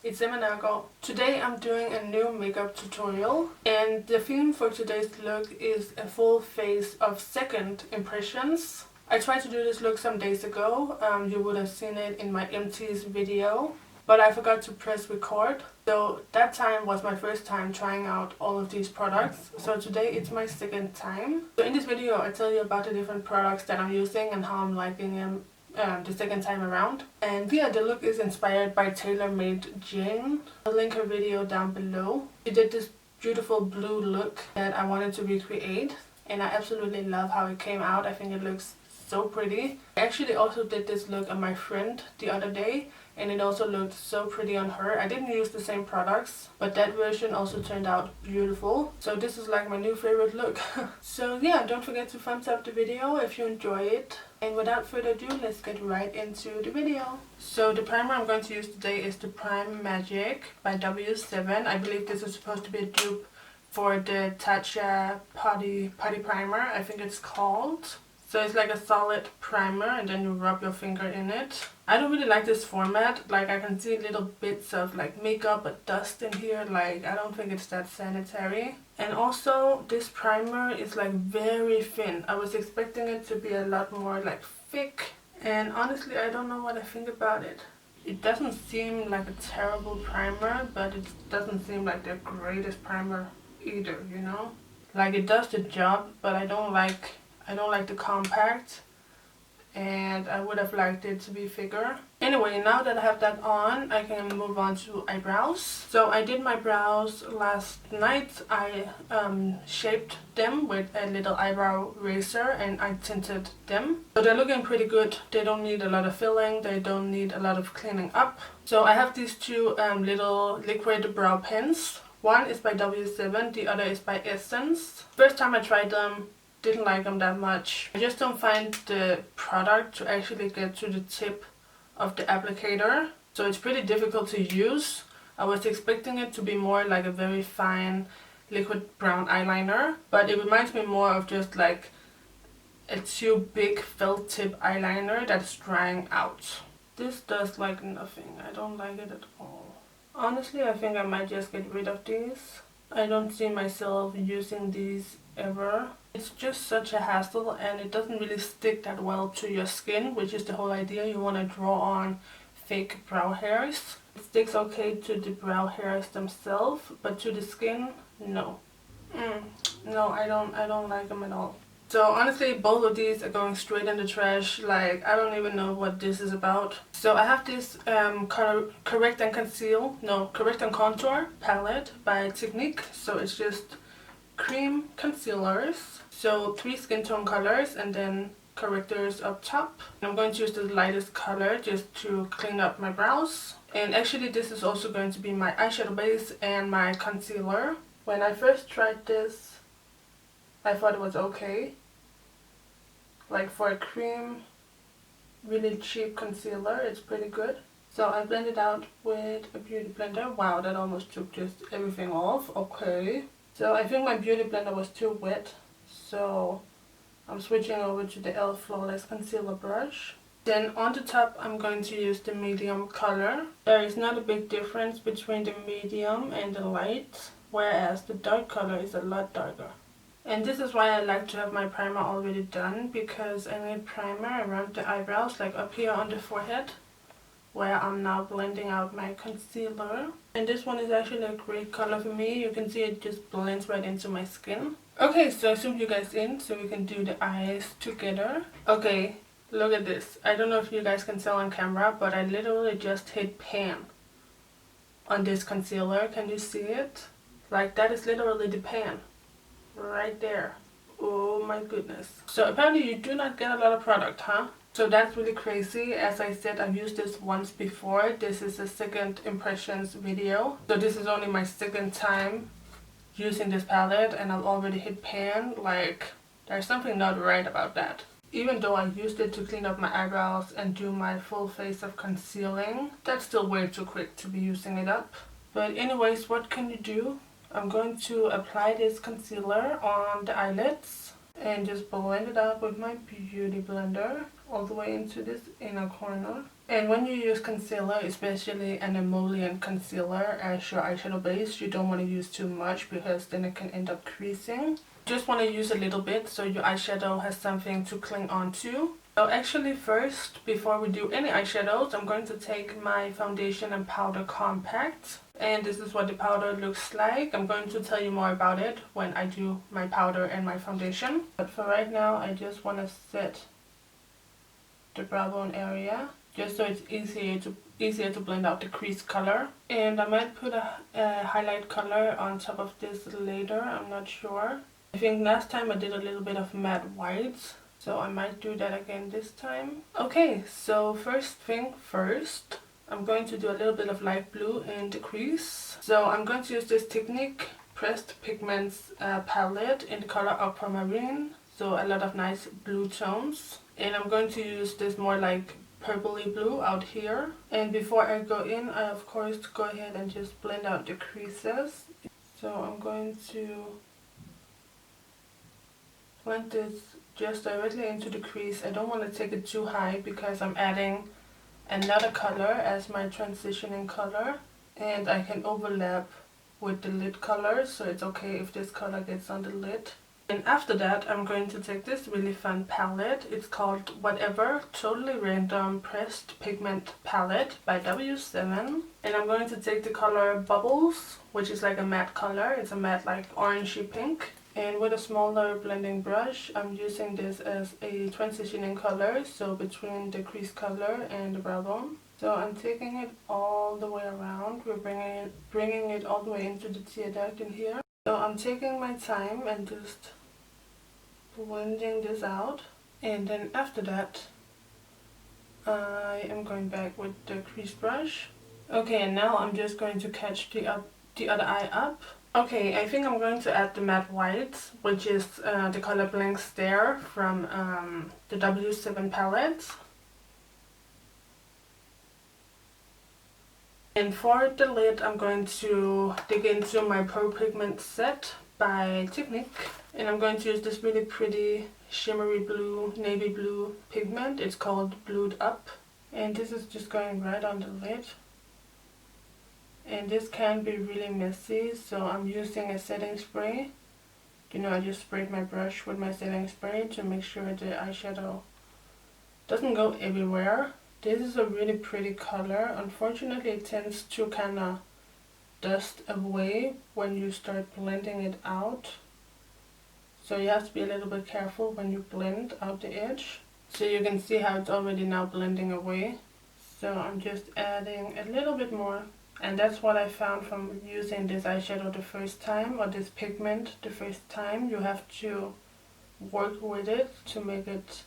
it's Nørgaard. Today I'm doing a new makeup tutorial, and the theme for today's look is a full face of second impressions. I tried to do this look some days ago, you would have seen it in my empties video, but I forgot to press record. So that time was my first time trying out all of these products. So today it's my second time. So in this video I tell you about the different products that I'm using and how I'm liking them the second time around. And yeah, the look is inspired by tailor-made Jane. I'll link her video down below. She did this beautiful blue look that I wanted to recreate, and I absolutely love how it came out. I think it looks so pretty. I actually also did this look on my friend the other day, and it also looked so pretty on her. I didn't use the same products, but that version also turned out beautiful. So this is like my new favorite look. So yeah, don't forget to thumbs up the video if you enjoy it. And without further ado, let's get right into the video. So the primer I'm going to use today is the Prime Magic by W7. I believe this is supposed to be a dupe for the Tatcha Potty Primer, I think it's called. So it's like a solid primer and then you rub your finger in it. I don't really like this format. Like, I can see little bits of like makeup or dust in here. Like, I don't think it's that sanitary. And also this primer is like very thin. I was expecting it to be a lot more like thick. And honestly, I don't know what I think about it. It doesn't seem like a terrible primer, but it doesn't seem like the greatest primer either, you know? Like, it does the job, but I don't like the compact, and I would have liked it to be thicker. Anyway, now that I have that on, I can move on to eyebrows. So I did my brows last night. I shaped them with a little eyebrow razor and I tinted them. So they're looking pretty good. They don't need a lot of filling, they don't need a lot of cleaning up. So I have these two little liquid brow pens. One is by W7, the other is by Essence. First time I tried them, didn't like them that much. I just don't find the product to actually get to the tip of the applicator, so it's pretty difficult to use. I was expecting it to be more like a very fine liquid brown eyeliner, but it reminds me more of just like a too big felt tip eyeliner that's drying out. This does like nothing. I don't like it at all. Honestly, I think I might just get rid of these. I don't see myself using these ever. It's just such a hassle and it doesn't really stick that well to your skin, which is the whole idea. You want to draw on fake brow hairs. It sticks okay to the brow hairs themselves, but to the skin, no. No, I don't like them at all. So honestly, both of these are going straight in the trash. Like, I don't even know what this is about. So I have this Correct and Contour palette by Technic. So it's just cream concealers. So 3 skin tone colors and then correctors up top. I'm going to use the lightest color just to clean up my brows. And actually this is also going to be my eyeshadow base and my concealer. When I first tried this, I thought it was okay. Like, for a cream, really cheap concealer, it's pretty good. So I blended out with a beauty blender. Wow, that almost took just everything off. Okay. So I think my beauty blender was too wet. So I'm switching over to the e.l.f. Flawless Concealer Brush. Then on the top I'm going to use the medium color. There is not a big difference between the medium and the light, whereas the dark color is a lot darker. And this is why I like to have my primer already done, because I need primer around the eyebrows, like up here on the forehead, where I'm now blending out my concealer. And this one is actually a great color for me. You can see it just blends right into my skin. Okay, so I zoomed you guys in so we can do the eyes together. Okay, look at this. I don't know if you guys can tell on camera, but I literally just hit pan on this concealer. Can you see it? Like, that is literally the pan. Right there. Oh my goodness. So apparently you do not get a lot of product, huh? So that's really crazy. As I said, I've used this once before. This is a second impressions video. So this is only my second time using this palette and I've already hit pan. Like, there's something not right about that. Even though I used it to clean up my eyebrows and do my full face of concealing, that's still way too quick to be using it up. But anyways, what can you do? I'm going to apply this concealer on the eyelids and just blend it out with my beauty blender. all the way into this inner corner. And when you use concealer, especially an emollient concealer as your eyeshadow base, you don't want to use too much because then it can end up creasing. Just want to use a little bit so your eyeshadow has something to cling on to. So actually first, before we do any eyeshadows, I'm going to take my foundation and powder compact. And this is what the powder looks like. I'm going to tell you more about it when I do my powder and my foundation. But for right now, I just want to set the brow bone area, just so it's easier to blend out the crease color. And I might put a highlight color on top of this later, I'm not sure. I think last time I did a little bit of matte whites, so I might do that again this time. Okay, so first thing first, I'm going to do a little bit of light blue in the crease. So I'm going to use this Technic Pressed Pigments palette in the color Aquamarine. So a lot of nice blue tones. And I'm going to use this more like purpley blue out here. And before I go in, I of course go ahead and just blend out the creases. So I'm going to blend this just directly into the crease. I don't want to take it too high because I'm adding another color as my transitioning color. And I can overlap with the lid color, so it's okay if this color gets on the lid. And after that, I'm going to take this really fun palette. It's called Whatever Totally Random Pressed Pigment Palette by W7. And I'm going to take the color Bubbles, which is like a matte color. It's a matte like orangey pink. And with a smaller blending brush, I'm using this as a transitioning color, so between the crease color and the brow bone. So I'm taking it all the way around. We're bringing it all the way into the tear duct in here. So I'm taking my time and just blending this out. And then after that, I am going back with the crease brush. Okay, and now I'm just going to catch the other eye up. Okay, I think I'm going to add the matte white, which is the color Blank Stare from the W7 palette. And for the lid, I'm going to dig into my Pro Pigment set by Technic. And I'm going to use this really pretty shimmery blue, navy blue pigment. It's called Blued Up. And this is just going right on the lid. And this can be really messy, so I'm using a setting spray. You know, I just sprayed my brush with my setting spray to make sure the eyeshadow doesn't go everywhere. This is a really pretty color. Unfortunately, it tends to kind of dust away when you start blending it out. So you have to be a little bit careful when you blend out the edge. So you can see how it's already now blending away. So I'm just adding a little bit more. And that's what I found from using this eyeshadow the first time, or this pigment the first time. You have to work with it to make it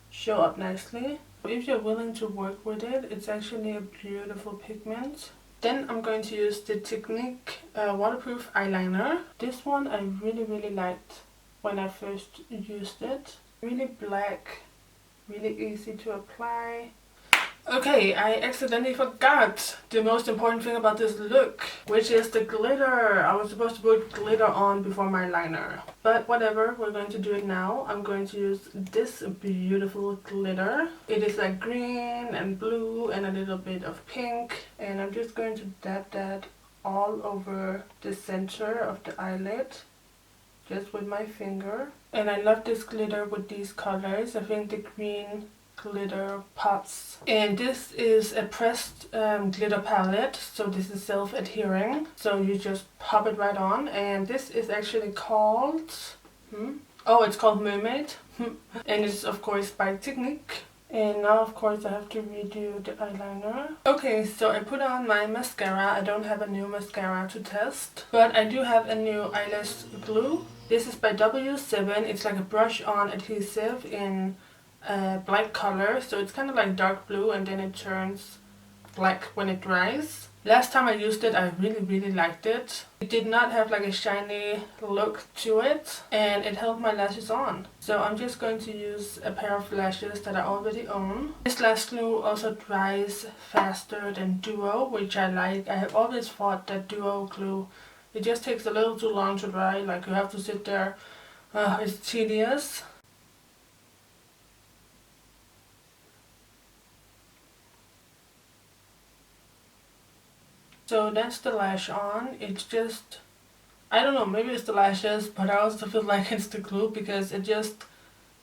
show up nicely. If you're willing to work with it, it's actually a beautiful pigment. Then I'm going to use the Technic waterproof eyeliner. This one I really liked when I first used it. Really black, really easy to apply. Okay, I accidentally forgot the most important thing about this look, which is the glitter. I was supposed to put glitter on before my liner, but whatever, we're going to do it now. I'm going to use this beautiful glitter. It is like green and blue and a little bit of pink, and I'm just going to dab that all over the center of the eyelid, just with my finger. And I love this glitter with these colors. I think the green glitter pops. And this is a pressed glitter palette, so this is self-adhering, so you just pop it right on. And this is actually called it's called Mermaid. And it's of course by Technic. And now of course I have to redo the eyeliner. Okay, so I put on my mascara. I don't have a new mascara to test, but I do have a new eyelash glue. This is by W7. It's like a brush on adhesive in black color, so it's kind of like dark blue and then it turns black when it dries. Last time I used it, I really liked it. It did not have like a shiny look to it, and it held my lashes on. So I'm just going to use a pair of lashes that I already own. This lash glue also dries faster than Duo, which I like. I have always thought that Duo glue, it just takes a little too long to dry, like you have to sit there. It's tedious. So that's the lash on. It's just, I don't know, maybe it's the lashes, but I also feel like it's the glue because it just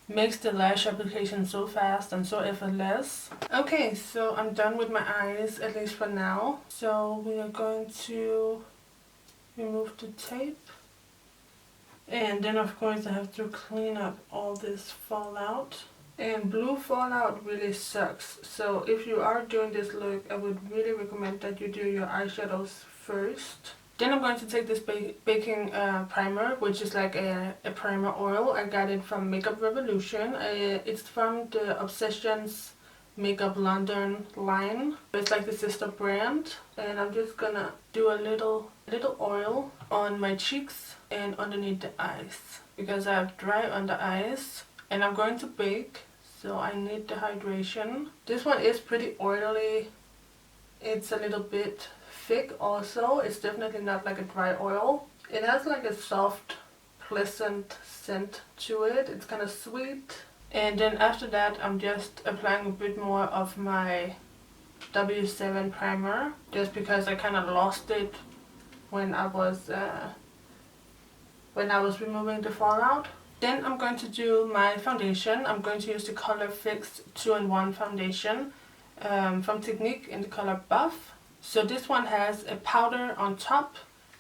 makes the lash application so fast and so effortless. Okay, so I'm done with my eyes, at least for now. So we are going to remove the tape. And then of course I have to clean up all this fallout. And blue fallout really sucks. So if you are doing this look, I would really recommend that you do your eyeshadows first. Then I'm going to take this baking primer, which is like a primer oil. I got it from Makeup Revolution. It's from the Obsessions Makeup London line. It's like the sister brand. And I'm just gonna do a little oil on my cheeks and underneath the eyes, because I have dry under eyes and I'm going to bake, so I need the hydration. This one is pretty oily. It's a little bit thick also. It's definitely not like a dry oil. It has like a soft, pleasant scent to it. It's kind of sweet. And then after that I'm just applying a bit more of my W7 primer, just because I kind of lost it when I was removing the fallout. Then I'm going to do my foundation. I'm going to use the Color Fix 2-in-1 foundation from Technic in the color Buff. So this one has a powder on top,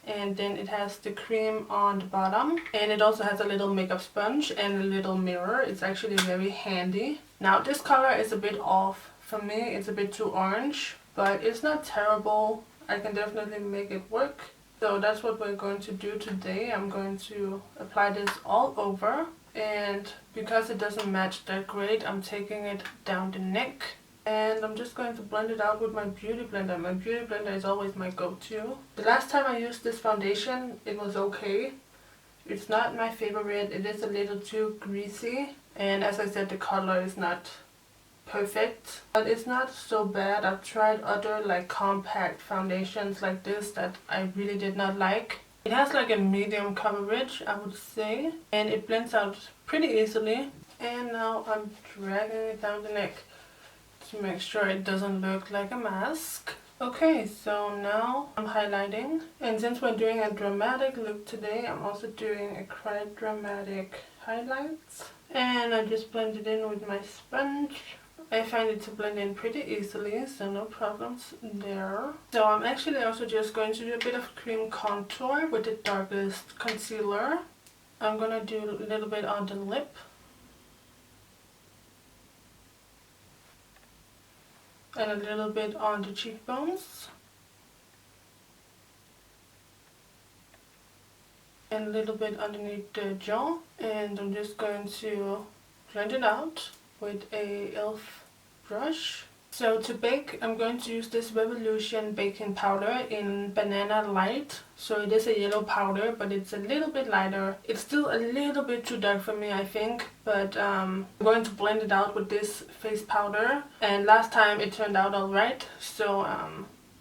and then it has the cream on the bottom, and it also has a little makeup sponge and a little mirror. It's actually very handy. Now this color is a bit off for me. It's a bit too orange, but it's not terrible. I can definitely make it work. So that's what we're going to do today. I'm going to apply this all over, and because it doesn't match that great, I'm taking it down the neck, and I'm just going to blend it out with my beauty blender. My beauty blender is always my go-to. The last time I used this foundation, it was okay. It's not my favorite. It is a little too greasy, and as I said, the color is not perfect, but it's not so bad. I've tried other like compact foundations like this that I really did not like. It has like a medium coverage, I would say, and it blends out pretty easily. And now I'm dragging it down the neck to make sure it doesn't look like a mask. Okay, so now I'm highlighting, and since we're doing a dramatic look today, I'm also doing a quite dramatic highlights, and I just blend it in with my sponge. I find it to blend in pretty easily, so no problems there. So I'm actually also just going to do a bit of cream contour with the darkest concealer. I'm gonna do a little bit on the lip. And a little bit on the cheekbones. And a little bit underneath the jaw. And I'm just going to blend it out with a e.l.f. brush. So to bake, I'm going to use this Revolution baking powder in Banana Light. So it is a yellow powder, but it's a little bit lighter. It's still a little bit too dark for me, I think, but I'm going to blend it out with this face powder. And last time it turned out alright, so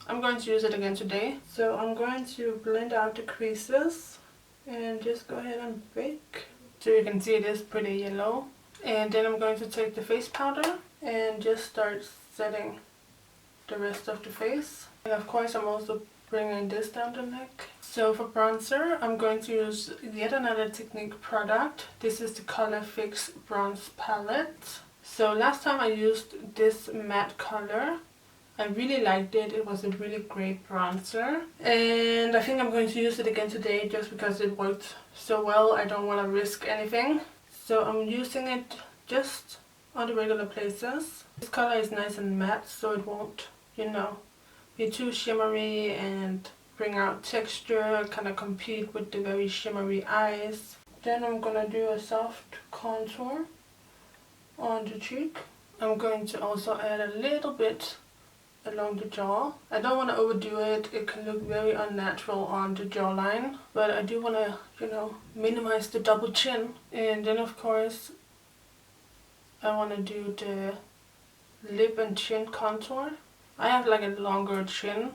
I'm going to use it again today. So I'm going to blend out the creases and just go ahead and bake. So you can see it is pretty yellow. And then I'm going to take the face powder and just start setting the rest of the face. And of course I'm also bringing this down the neck. So for bronzer, I'm going to use yet another Technic product. This is the Color Fix Bronze Palette. So last time I used this matte color. I really liked it. It was a really great bronzer. And I think I'm going to use it again today just because it worked so well. I don't want to risk anything. So I'm using it just on the regular places. This color is nice and matte, so it won't, you know, be too shimmery and bring out texture, kind of compete with the very shimmery eyes. Then I'm gonna do a soft contour on the cheek. I'm going to also add a little bit along the jaw. I don't want to overdo it. It can look very unnatural on the jawline, but I do want to, you know, minimize the double chin. And then of course I want to do the lip and chin contour. I have like a longer chin,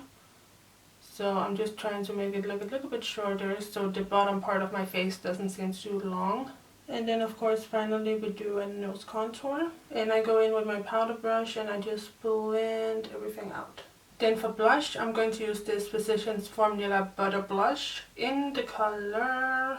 so I'm just trying to make it look a little bit shorter so the bottom part of my face doesn't seem too long. And then of course finally we do a nose contour, and I go in with my powder brush and I just blend everything out. Then for blush, I'm going to use this Physicians Formula Butter Blush in the color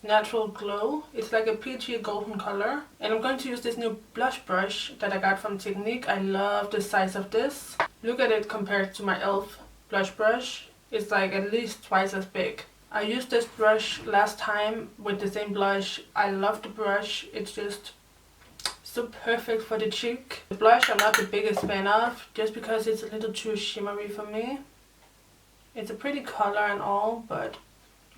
Natural Glow. It's like a peachy golden color. And I'm going to use this new blush brush that I got from Technic. I love the size of this. Look at it compared to my e.l.f. blush brush. It's like at least twice as big. I used this brush last time with the same blush. I love the brush. It's just so perfect for the cheek. The blush I'm not the biggest fan of, just because it's a little too shimmery for me. It's a pretty color and all, but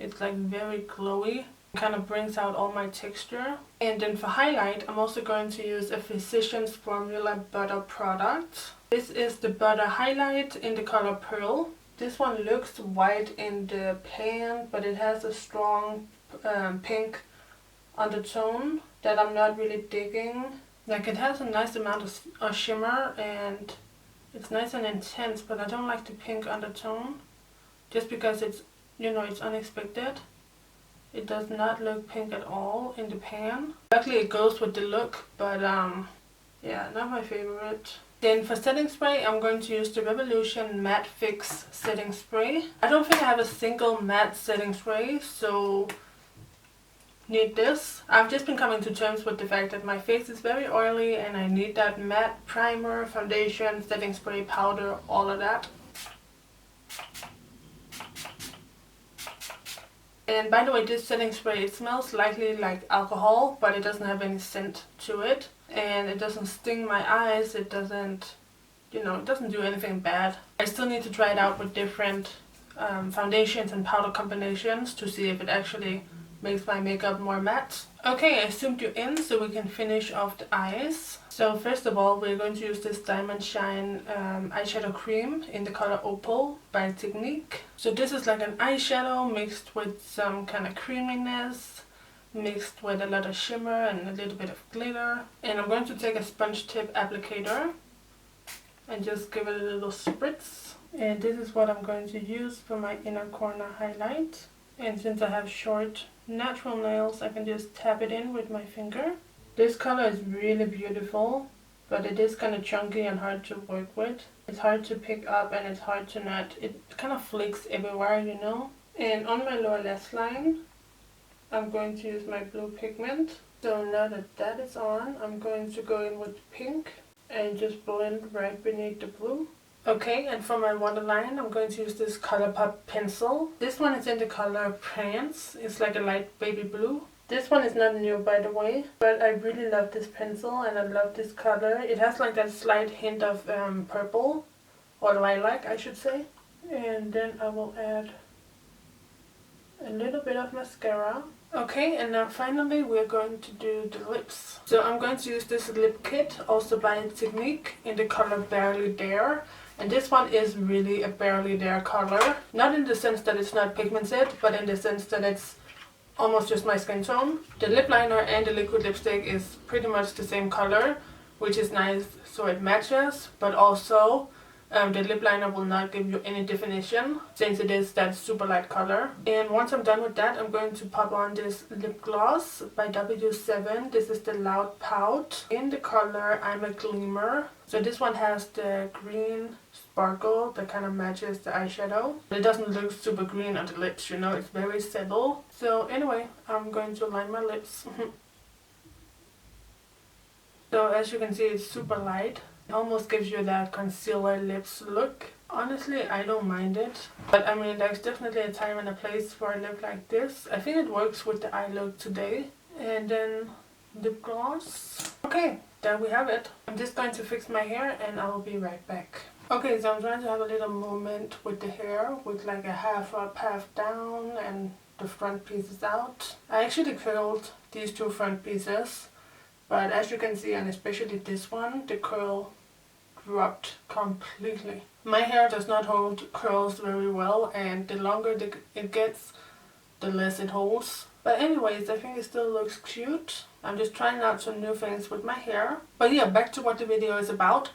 it's like very glowy. It kind of brings out all my texture. And then for highlight, I'm also going to use a Physicians Formula Butter product. This is the Butter Highlight in the color Pearl. This one looks white in the pan, but it has a strong pink undertone that I'm not really digging. Like, it has a nice amount of shimmer and it's nice and intense, but I don't like the pink undertone just because it's, you know, it's unexpected. It does not look pink at all in the pan. Luckily it goes with the look, but yeah, not my favorite. Then for setting spray, I'm going to use the Revolution Matte Fix setting spray. I don't think I have a single matte setting spray, so need this. I've just been coming to terms with the fact that my face is very oily and I need that matte primer, foundation, setting spray, powder, all of that. And by the way, this setting spray, it smells slightly like alcohol, but it doesn't have any scent to it. And it doesn't sting my eyes, it doesn't, you know, it doesn't do anything bad. I still need to try it out with different foundations and powder combinations to see if it actually makes my makeup more matte. Okay, I zoomed you in so we can finish off the eyes. So first of all, we're going to use this Diamond Shine eyeshadow cream in the color Opal by Technic. So this is like an eyeshadow mixed with some kind of creaminess, mixed with a lot of shimmer and a little bit of glitter. And I'm going to take a sponge tip applicator and just give it a little spritz. And this is what I'm going to use for my inner corner highlight. And since I have short natural nails, I can just tap it in with my finger. This color is really beautiful, but it is kind of chunky and hard to work with. It's hard to pick up and it's hard to not, it kind of flakes everywhere, you know. And on my lower lash line, I'm going to use my blue pigment. So now that that is on, I'm going to go in with pink and just blend right beneath the blue. Okay, and for my waterline, I'm going to use this Colourpop pencil. This one is in the color Prance. It's like a light baby blue. This one is not new, by the way, but I really love this pencil and I love this color. It has like that slight hint of purple, or lilac I should say. And then I will add a little bit of mascara. Okay, and now finally we're going to do the lips. So I'm going to use this lip kit, also by Technic, in the color Barely Dare. And this one is really a Barely Dare color. Not in the sense that it's not pigmented, but in the sense that it's almost just my skin tone. The lip liner and the liquid lipstick is pretty much the same color, which is nice so it matches, but also the lip liner will not give you any definition since it is that super light color. And once I'm done with that, I'm going to pop on this lip gloss by W7. This is the Loud Pout in the color I'm a Gleamer. So this one has the green sparkle that kind of matches the eyeshadow. It doesn't look super green on the lips, you know, it's very subtle. So anyway, I'm going to line my lips. So as you can see, it's super light. It almost gives you that concealer lips look. Honestly, I don't mind it. But I mean, there's definitely a time and a place for a lip like this. I think it works with the eye look today. And then lip gloss. Okay, there we have it. I'm just going to fix my hair and I'll be right back. Okay, so I'm trying to have a little moment with the hair, with like a half up, half down, and the front pieces out. I actually curled these two front pieces, but as you can see, and especially this one, the curl dropped completely. My hair does not hold curls very well, and the longer it gets, the less it holds. But anyways, I think it still looks cute. I'm just trying out some new things with my hair. But yeah, back to what the video is about.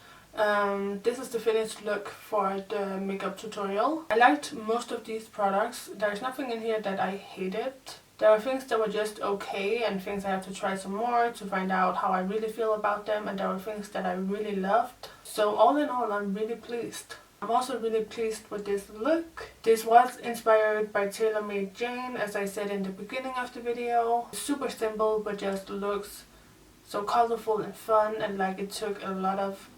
This is the finished look for the makeup tutorial. I liked most of these products. There's nothing in here that I hated. There are things that were just okay and things I have to try some more to find out how I really feel about them, and there were things that I really loved. So all in all, I'm really pleased. I'm also really pleased with this look. This was inspired by TaylorMade Jane, as I said in the beginning of the video. Super simple, but just looks so colorful and fun, and like it took a lot of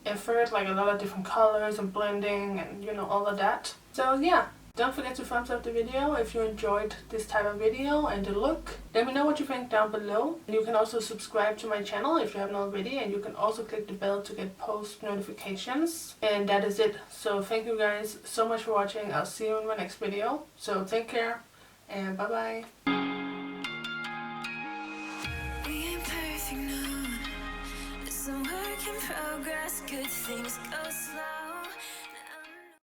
effort, like a lot of different colors and blending and you know, all of that. So yeah, don't forget to thumbs up the video if you enjoyed this type of video and the look. Let me know what you think down below. You can also subscribe to my channel if you haven't already, and you can also click the bell to get post notifications. And that is it. So thank you guys so much for watching. I'll see you in my next video. So take care and bye bye. It's a work in progress, good things go slow.